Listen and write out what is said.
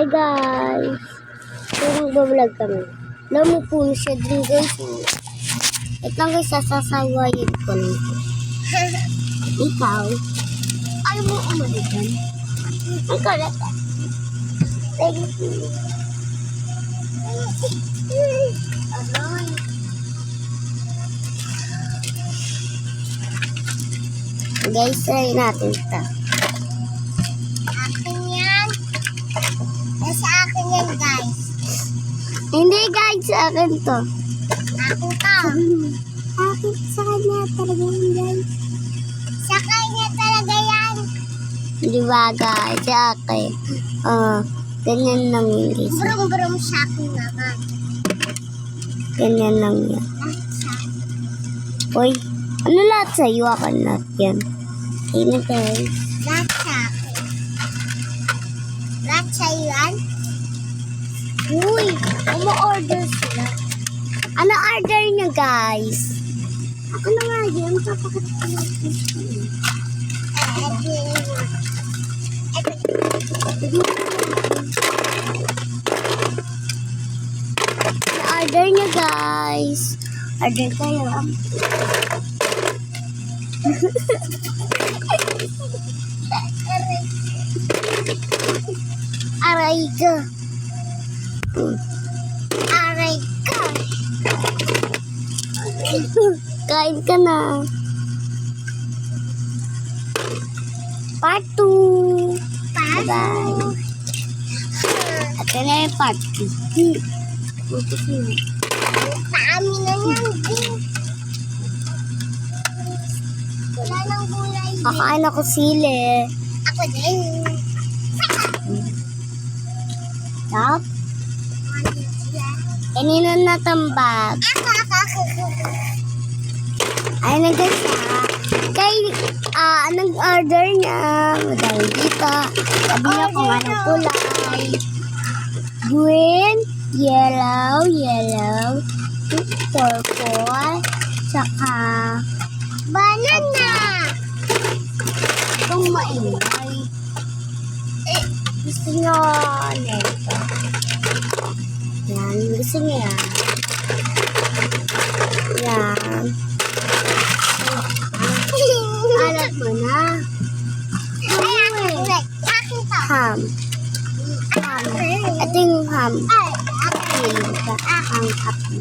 Hi guys! So mag-vlog kami. Alam mo po siya din guys. Ito lang guys, sasasawayin ko lang po. Ikaw? Ayaw mo umalikan? Ang kalat. Thank you. Aray. Guys, try natin ito. Akin yan. Nasa akin yan, guys. Hindi guys, sa akin to. Akin to. Akin sa kanya talaga yan guys. Sa kanya talaga yan. Di ba guys, sa akin. Ganyan lang yun guys. Brum-brum sa akin naman. Ganyan lang yan. Lahat sa akin. Uy, ano lahat sa'yo? Akin lahat yan. Ini guys. Lahat sa akin. Lahat sa yan. Uy, umu-order sila. Ano order niyo guys? Ako na nga yan, papakita natin siya. Order niyo guys. Order kayo. Aray ka. Aray ka. Kain ka na. Part 2. Bye-bye. At yun na yung part 2. Paami na yan, din. Wala nang gulay. Kakain ako sili. Ako din. Stop. Kanina natambag. Ay, nagkasa. Kay, anong order niya? Madami dito. Sabi niya kung anong kulay. Green, yellow, purple, tsaka Banana. itong maingay. Gusto niyo nito. Yan, gusto niya yan. Yan. Alat mo na. Akin to. Ham. Ito yung ham. Feeling ka. Ang happy.